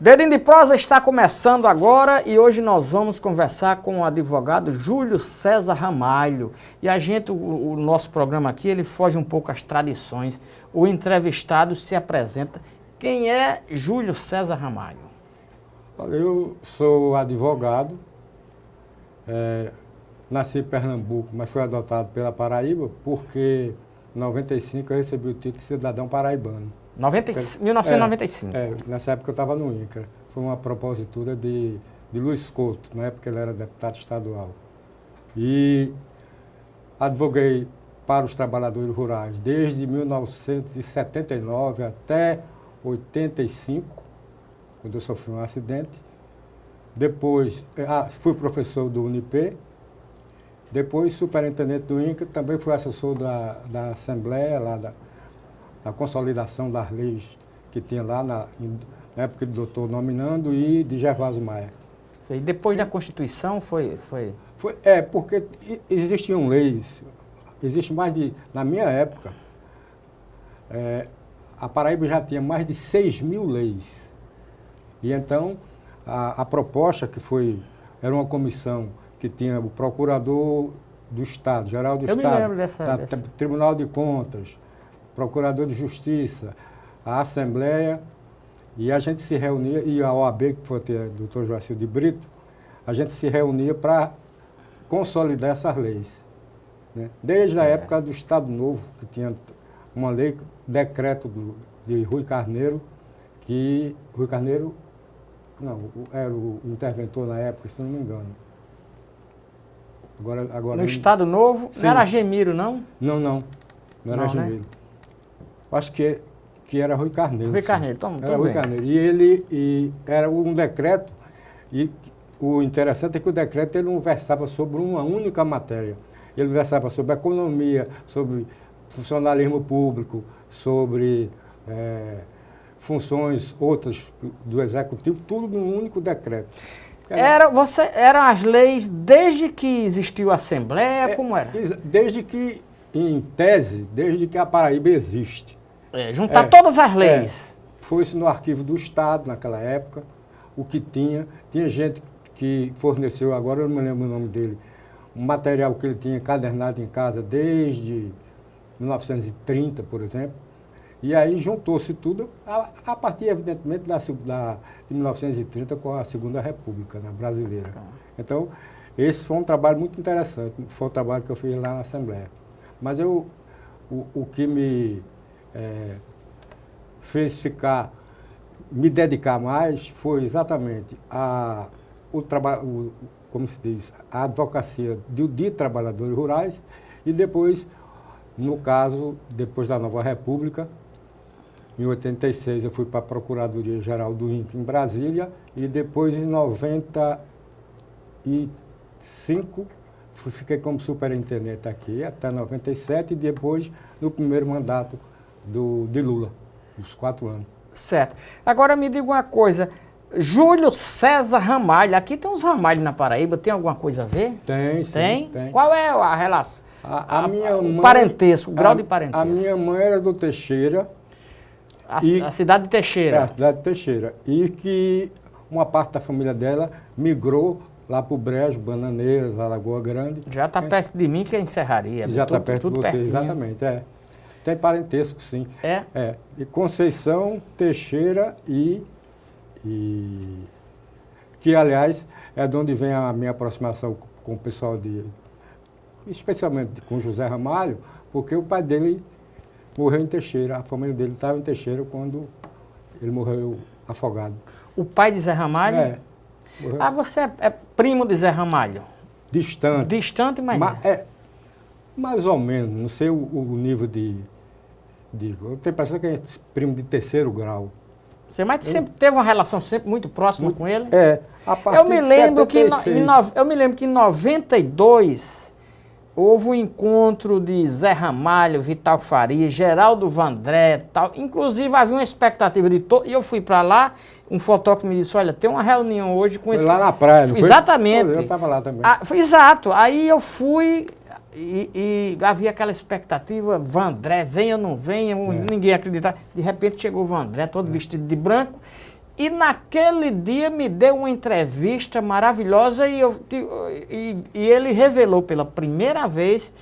Dedinho de Prosa está começando agora e hoje nós vamos conversar com o advogado Júlio César Ramalho. E a gente, o nosso programa aqui, ele foge um pouco às tradições. O entrevistado se apresenta. Quem é Júlio César Ramalho? Eu sou advogado, nasci em Pernambuco, mas fui adotado pela Paraíba porque em 95 eu recebi o título de cidadão paraibano. 1995. Nessa época eu estava no INCRA. Foi uma propositura de Luiz Couto, na época ele era deputado estadual. E advoguei para os trabalhadores rurais desde 1979 até 85, quando eu sofri um acidente. Depois fui professor do UNIP, depois superintendente do INCRA, também fui assessor da Assembleia, lá da consolidação das leis que tinha lá na época do doutor Nominando e de Gervásio Maia. E depois da Constituição foi... Porque existiam leis, existe mais de... Na minha época, a Paraíba já tinha mais de 6.000 leis. E então, a proposta era uma comissão que tinha o procurador do Estado, geral do Estado, me lembro dessa. Tribunal de Contas, Procurador de Justiça, a Assembleia, e a gente se reunia, e a OAB, que foi o doutor Joacir de Brito, a gente se reunia para consolidar essas leis. Né? Desde a época do Estado Novo, que tinha uma lei, decreto de Rui Carneiro, Rui Carneiro, não, era o interventor na época, se não me engano. Agora no Estado Novo, sim. Não era Gemiro, não? Não era Gemiro. Né? Acho que era Rui Carneiro. Rui Carneiro, então era Rui Carneiro. E era um decreto, e o interessante é que o decreto ele não versava sobre uma única matéria. Ele versava sobre economia, sobre funcionalismo público, sobre funções outras do Executivo, tudo num único decreto. Eram as leis desde que existiu a Assembleia, como era? Desde que, em tese, desde que a Paraíba existe. Juntar todas as leis. Foi-se no arquivo do Estado, naquela época, o que tinha. Tinha gente que forneceu, agora eu não me lembro o nome dele, um material que ele tinha encadernado em casa desde 1930, por exemplo. E aí juntou-se tudo, a partir, evidentemente, de 1930 com a Segunda República, né, brasileira. Então, esse foi um trabalho muito interessante, foi um trabalho que eu fiz lá na Assembleia. Mas o que me fez me dedicar mais foi exatamente como se diz, a advocacia de trabalhadores rurais e depois, no caso, depois da Nova República, em 86 eu fui para a Procuradoria-Geral do INCRA em Brasília e depois em 95 fiquei como superintendente aqui até 97 e depois no primeiro mandato de Lula, dos 4 anos. Certo. Agora me diga uma coisa, Júlio César Ramalho, aqui tem uns Ramalho na Paraíba, tem alguma coisa a ver? Tem, sim. Tem? Qual é a relação? O parentesco, o grau de parentesco. A minha mãe era do Teixeira. A cidade de Teixeira. A cidade de Teixeira. E que uma parte da família dela migrou lá para o Brejo, Bananeiras, Alagoa Grande. Já está perto de mim, que é em Serraria. Já está perto de você, pertinho. Exatamente. Tem parentesco, sim. E Conceição, Teixeira e que, aliás, é de onde vem a minha aproximação com o pessoal especialmente com José Ramalho, porque o pai dele morreu em Teixeira, a família dele estava em Teixeira quando ele morreu afogado. O pai de Zé Ramalho? Morreu. Você é primo de Zé Ramalho? Distante. Distante, mas... Mais ou menos, não sei o nível de... Eu tenho a impressão que é primo de 3º grau. Mas sempre teve uma relação sempre muito próxima com ele? A partir eu me lembro de 76. Eu me lembro que em 92... houve um encontro de Zé Ramalho, Vital Faria, Geraldo Vandré, tal. Inclusive havia uma expectativa de todo. E eu fui para lá, um fotógrafo me disse, olha, tem uma reunião hoje com esse... Lá na praia, não foi? Exatamente. Eu estava lá também. Exato. Aí eu fui e havia aquela expectativa, Vandré, venha ou não venha, ninguém acreditava. De repente chegou o Vandré, todo vestido de branco, E naquele dia me deu uma entrevista maravilhosa e ele revelou pela primeira vez,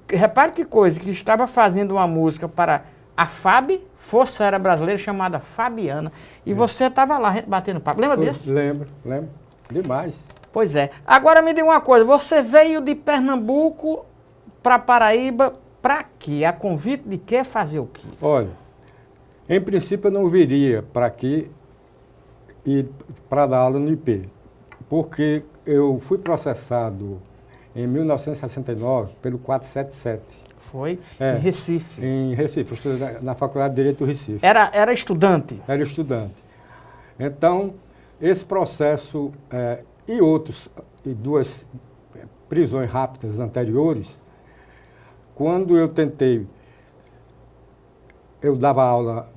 repare que coisa, que estava fazendo uma música para a FAB, Força Aérea Brasileira, chamada Fabiana. E você estava lá batendo papo. Lembra disso? Lembro. Demais. Pois é. Agora me diga uma coisa, você veio de Pernambuco para Paraíba para quê? A convite de quê? Fazer o quê? Olha, em princípio eu não viria para aqui e para dar aula no IP, porque eu fui processado em 1969 pelo 477. Foi? Em Recife. Em Recife, eu estudei na Faculdade de Direito do Recife. Era estudante? Era estudante. Então, esse processo e outros, e duas prisões rápidas anteriores, quando eu tentei, eu dava aula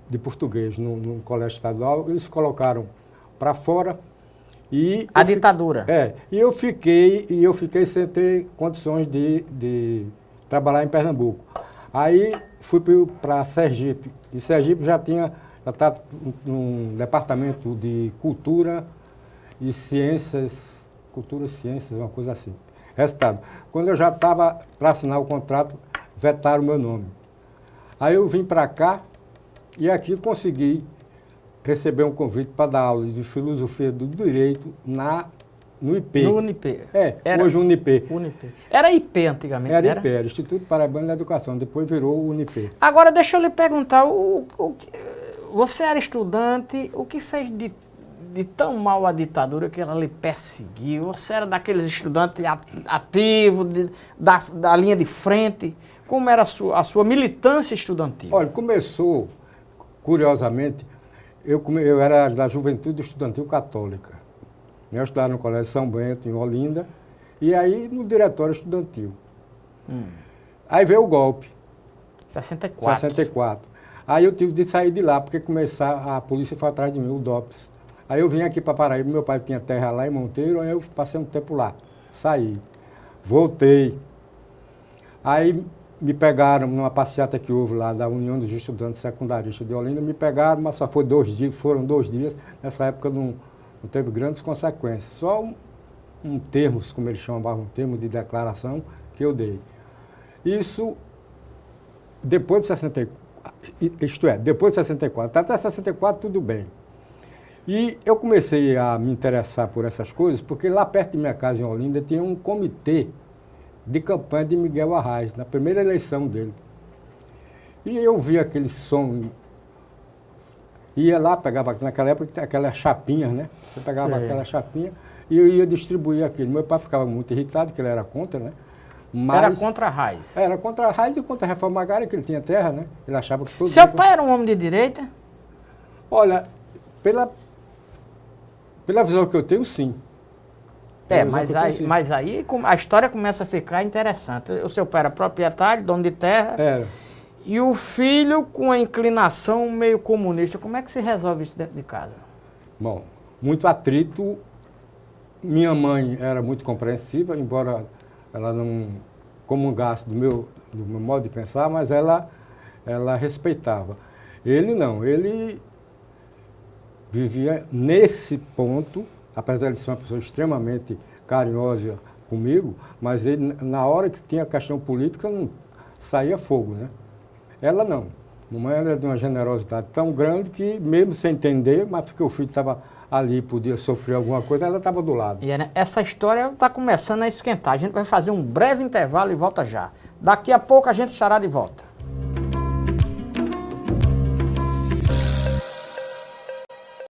de português no colégio estadual, eles colocaram para fora e... A ditadura. E eu fiquei sem ter condições de trabalhar em Pernambuco. Aí fui para Sergipe, e Sergipe já estava num departamento de cultura e ciências, uma coisa assim. Resultado, quando eu já estava para assinar o contrato, vetaram o meu nome. Aí eu vim para cá e aqui consegui receber um convite para dar aula de filosofia do direito no IP. No Unip. Hoje Unip. Era IP antigamente, era? IP, era Instituto Paraibano da Educação, depois virou Unip. Agora deixa eu lhe perguntar, você era estudante, o que fez de tão mal a ditadura que ela lhe perseguiu? Você era daqueles estudantes ativos, da linha de frente? Como era a sua militância estudantil? Olha, começou, curiosamente, eu era da Juventude Estudantil Católica. Eu estudava no Colégio São Bento, em Olinda, e aí no Diretório Estudantil. Aí veio o golpe. 64. Aí eu tive de sair de lá, porque a polícia foi atrás de mim, o DOPS. Aí eu vim aqui para Paraíba, meu pai tinha terra lá em Monteiro, aí eu passei um tempo lá. Saí. Voltei. Aí me pegaram numa passeata que houve lá da União dos Estudantes Secundaristas de Olinda, me pegaram, mas só foi 2 dias, foram 2 dias. Nessa época não teve grandes consequências. Só um termo, como eles chamavam, um termo de declaração que eu dei. Isso depois de 64, depois de 64. Até 64 tudo bem. E eu comecei a me interessar por essas coisas, porque lá perto de minha casa em Olinda tinha um comitê de campanha de Miguel Arraes, na primeira eleição dele. E eu vi aquele som, ia lá, pegava, naquela época, aquelas chapinhas, né? Eu pegava aquela chapinha e eu ia distribuir aquilo. Meu pai ficava muito irritado, porque ele era contra, né? Mas era contra Arraes? Era contra Arraes e contra a reforma agrária, que ele tinha terra, né? Ele achava que todo Seu pai era um homem de direita? Olha, pela visão que eu tenho, sim. Mas aí a história começa a ficar interessante. O seu pai era proprietário, dono de terra. Era. E o filho com a inclinação meio comunista. Como é que se resolve isso dentro de casa? Bom, muito atrito. Minha mãe era muito compreensiva, embora ela não comungasse do meu modo de pensar, mas ela respeitava. Ele não, ele vivia nesse ponto, apesar de ser uma pessoa extremamente carinhosa comigo, mas ele, na hora que tinha questão política, não saía fogo, né? Ela não. Mamãe era de uma generosidade tão grande que, mesmo sem entender, mas porque o filho estava ali, podia sofrer alguma coisa, ela estava do lado. E essa história está começando a esquentar. A gente vai fazer um breve intervalo e volta já. Daqui a pouco a gente estará de volta.